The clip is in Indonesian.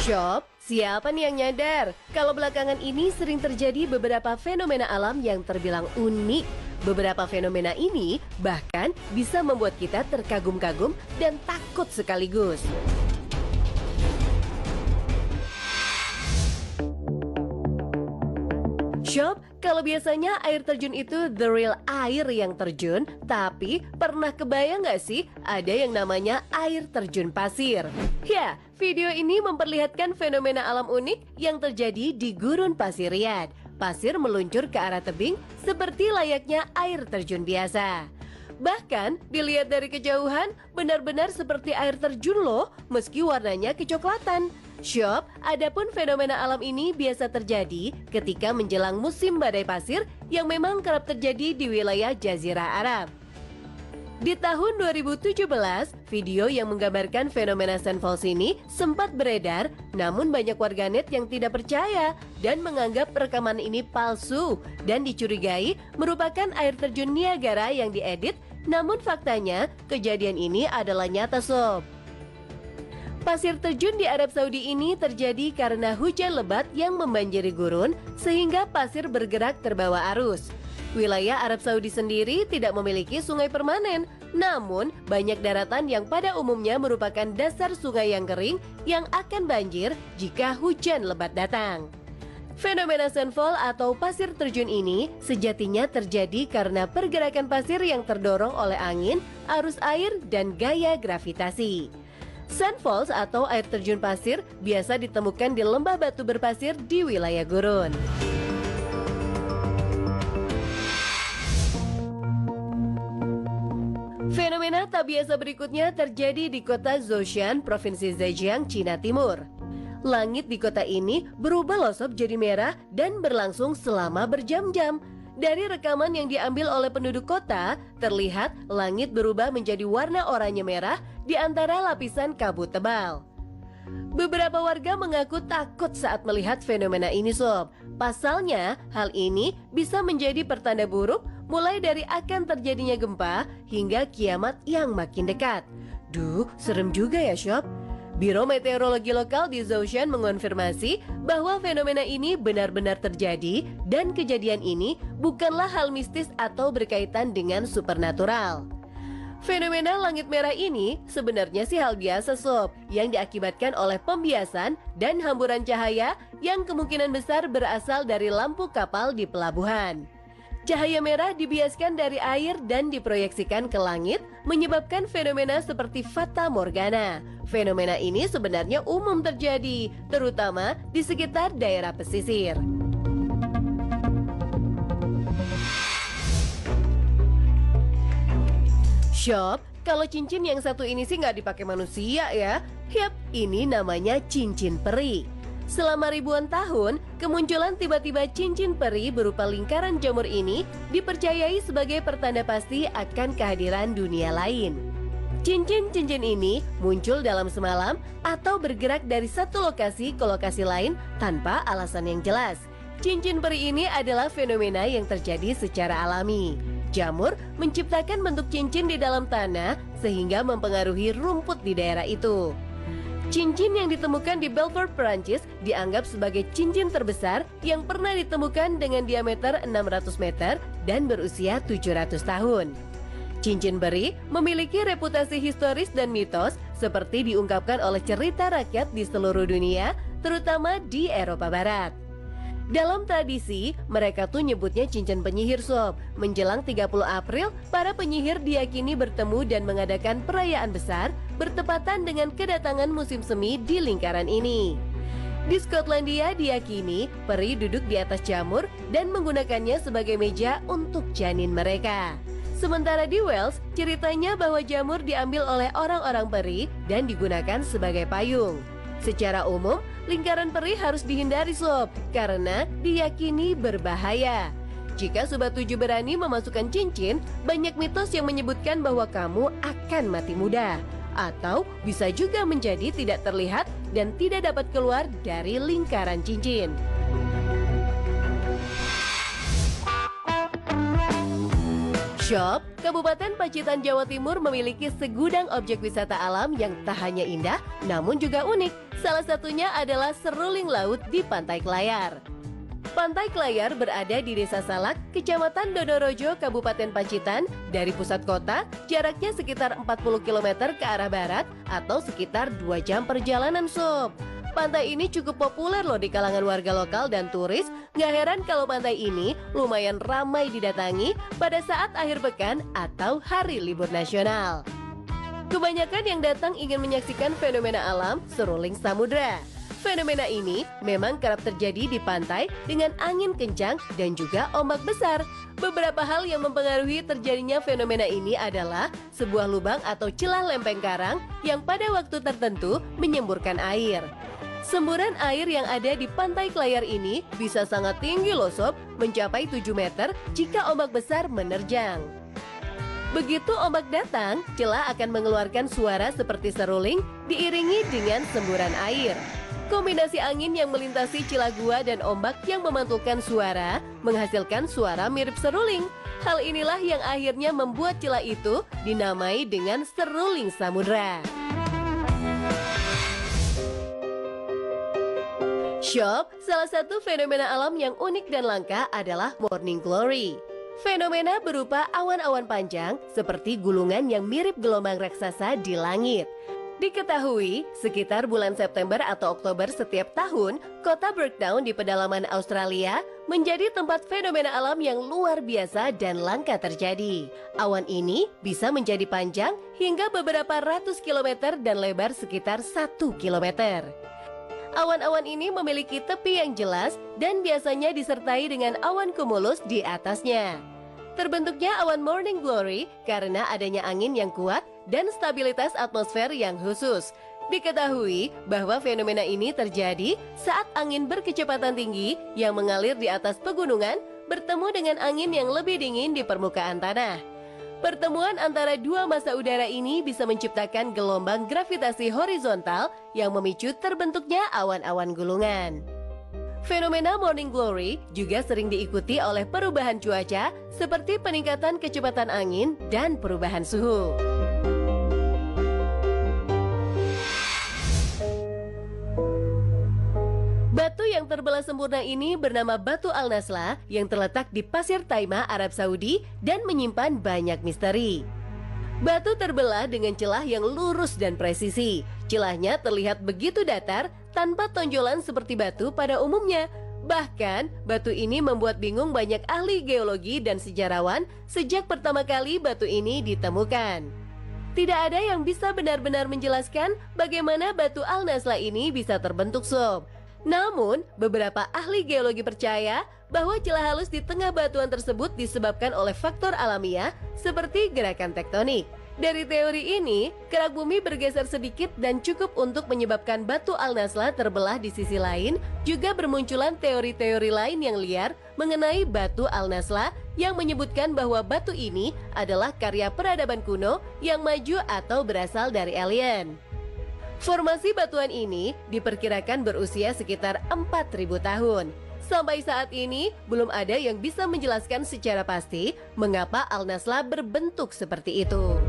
Shop, siapa nih yang nyadar kalau belakangan ini sering terjadi beberapa fenomena alam yang terbilang unik. Beberapa fenomena ini bahkan bisa membuat kita terkagum-kagum dan takut sekaligus. Shop, kalau biasanya air terjun itu the real air yang terjun, tapi pernah kebayang nggak sih ada yang namanya air terjun pasir? Ya, video ini memperlihatkan fenomena alam unik yang terjadi di Gurun Pasir Riyadh. Pasir meluncur ke arah tebing seperti layaknya air terjun biasa. Bahkan dilihat dari kejauhan benar-benar seperti air terjun loh, meski warnanya kecoklatan. Shop, adapun fenomena alam ini biasa terjadi ketika menjelang musim badai pasir yang memang kerap terjadi di wilayah Jazirah Arab. Di tahun 2017, video yang menggambarkan fenomena Sandfalls ini sempat beredar, namun banyak warganet yang tidak percaya dan menganggap rekaman ini palsu dan dicurigai merupakan air terjun Niagara yang diedit, namun faktanya kejadian ini adalah nyata sob. Pasir terjun di Arab Saudi ini terjadi karena hujan lebat yang membanjiri gurun sehingga pasir bergerak terbawa arus. Wilayah Arab Saudi sendiri tidak memiliki sungai permanen, namun banyak daratan yang pada umumnya merupakan dasar sungai yang kering yang akan banjir jika hujan lebat datang. Fenomena Sandfall atau pasir terjun ini sejatinya terjadi karena pergerakan pasir yang terdorong oleh angin, arus air, dan gaya gravitasi. Sandfalls atau air terjun pasir biasa ditemukan di lembah batu berpasir di wilayah gurun. Fenomena tak biasa berikutnya terjadi di kota Zhoushan, Provinsi Zhejiang, Cina Timur. Langit di kota ini berubah loh sob jadi merah dan berlangsung selama berjam-jam. Dari rekaman yang diambil oleh penduduk kota, terlihat langit berubah menjadi warna oranye merah di antara lapisan kabut tebal. Beberapa warga mengaku takut saat melihat fenomena ini sob. Pasalnya, hal ini bisa menjadi pertanda buruk mulai dari akan terjadinya gempa hingga kiamat yang makin dekat. Duh, serem juga ya sob. Biro Meteorologi Lokal di Zhoushan mengonfirmasi bahwa fenomena ini benar-benar terjadi dan kejadian ini bukanlah hal mistis atau berkaitan dengan supernatural. Fenomena langit merah ini sebenarnya sih hal biasa sob yang diakibatkan oleh pembiasan dan hamburan cahaya yang kemungkinan besar berasal dari lampu kapal di pelabuhan. Cahaya merah dibiaskan dari air dan diproyeksikan ke langit, menyebabkan fenomena seperti Fata Morgana. Fenomena ini sebenarnya umum terjadi, terutama di sekitar daerah pesisir. Shop, kalau cincin yang satu ini sih nggak dipakai manusia ya. Yap, ini namanya cincin peri. Selama ribuan tahun, kemunculan tiba-tiba cincin peri berupa lingkaran jamur ini dipercayai sebagai pertanda pasti akan kehadiran dunia lain. Cincin-cincin ini muncul dalam semalam atau bergerak dari satu lokasi ke lokasi lain tanpa alasan yang jelas. Cincin peri ini adalah fenomena yang terjadi secara alami. Jamur menciptakan bentuk cincin di dalam tanah sehingga mempengaruhi rumput di daerah itu. Cincin yang ditemukan di Belfort, Perancis dianggap sebagai cincin terbesar yang pernah ditemukan dengan diameter 600 meter dan berusia 700 tahun. Cincin peri memiliki reputasi historis dan mitos seperti diungkapkan oleh cerita rakyat di seluruh dunia, terutama di Eropa Barat. Dalam tradisi, mereka tuh nyebutnya cincin penyihir sob. Menjelang 30 April, para penyihir diyakini bertemu dan mengadakan perayaan besar bertepatan dengan kedatangan musim semi di lingkaran ini. Di Skotlandia diyakini peri duduk di atas jamur dan menggunakannya sebagai meja untuk janin mereka. Sementara di Wales, ceritanya bahwa jamur diambil oleh orang-orang peri dan digunakan sebagai payung. Secara umum, lingkaran peri harus dihindari sob, karena diyakini berbahaya. Jika Sobat 7 berani memasukkan cincin, banyak mitos yang menyebutkan bahwa kamu akan mati muda. Atau bisa juga menjadi tidak terlihat dan tidak dapat keluar dari lingkaran cincin. Shop, Kabupaten Pacitan, Jawa Timur memiliki segudang objek wisata alam yang tak hanya indah, namun juga unik. Salah satunya adalah seruling laut di Pantai Klayar. Pantai Klayar berada di Desa Salak, Kecamatan Dodorojo, Kabupaten Pacitan. Dari pusat kota, jaraknya sekitar 40 km ke arah barat atau sekitar 2 jam perjalanan, Sob. Pantai ini cukup populer loh di kalangan warga lokal dan turis. Nggak heran kalau pantai ini lumayan ramai didatangi pada saat akhir pekan atau hari libur nasional. Kebanyakan yang datang ingin menyaksikan fenomena alam seruling samudra. Fenomena ini memang kerap terjadi di pantai dengan angin kencang dan juga ombak besar. Beberapa hal yang mempengaruhi terjadinya fenomena ini adalah sebuah lubang atau celah lempeng karang yang pada waktu tertentu menyemburkan air. Semburan air yang ada di Pantai Klayar ini bisa sangat tinggi loh Sob, mencapai 7 meter jika ombak besar menerjang. Begitu ombak datang, celah akan mengeluarkan suara seperti seruling diiringi dengan semburan air. Kombinasi angin yang melintasi celah gua dan ombak yang memantulkan suara menghasilkan suara mirip seruling. Hal inilah yang akhirnya membuat celah itu dinamai dengan seruling samudra. Sob, salah satu fenomena alam yang unik dan langka adalah morning glory. Fenomena berupa awan-awan panjang seperti gulungan yang mirip gelombang raksasa di langit. Diketahui, sekitar bulan September atau Oktober setiap tahun, kota Burgtown di pedalaman Australia menjadi tempat fenomena alam yang luar biasa dan langka terjadi. Awan ini bisa menjadi panjang hingga beberapa ratus kilometer dan lebar sekitar 1 kilometer. Awan-awan ini memiliki tepi yang jelas dan biasanya disertai dengan awan cumulus di atasnya. Terbentuknya awan morning glory karena adanya angin yang kuat dan stabilitas atmosfer yang khusus. Diketahui bahwa fenomena ini terjadi saat angin berkecepatan tinggi yang mengalir di atas pegunungan bertemu dengan angin yang lebih dingin di permukaan tanah. Pertemuan antara dua massa udara ini bisa menciptakan gelombang gravitasi horizontal yang memicu terbentuknya awan-awan gulungan. Fenomena morning glory juga sering diikuti oleh perubahan cuaca seperti peningkatan kecepatan angin dan perubahan suhu. Batu yang terbelah sempurna ini bernama Batu Al-Nasla yang terletak di Pasir Taima, Arab Saudi dan menyimpan banyak misteri. Batu terbelah dengan celah yang lurus dan presisi. Celahnya terlihat begitu datar tanpa tonjolan seperti batu pada umumnya. Bahkan, batu ini membuat bingung banyak ahli geologi dan sejarawan sejak pertama kali batu ini ditemukan. Tidak ada yang bisa benar-benar menjelaskan bagaimana Batu Al-Nasla ini bisa terbentuk, Sob. Namun, beberapa ahli geologi percaya bahwa celah halus di tengah batuan tersebut disebabkan oleh faktor alamiah seperti gerakan tektonik. Dari teori ini, kerak bumi bergeser sedikit dan cukup untuk menyebabkan Batu Al-Nasla terbelah di sisi lain. Juga bermunculan teori-teori lain yang liar mengenai Batu Al-Nasla yang menyebutkan bahwa batu ini adalah karya peradaban kuno yang maju atau berasal dari alien. Formasi batuan ini diperkirakan berusia sekitar 4.000 tahun. Sampai saat ini, belum ada yang bisa menjelaskan secara pasti mengapa Al-Nasla berbentuk seperti itu.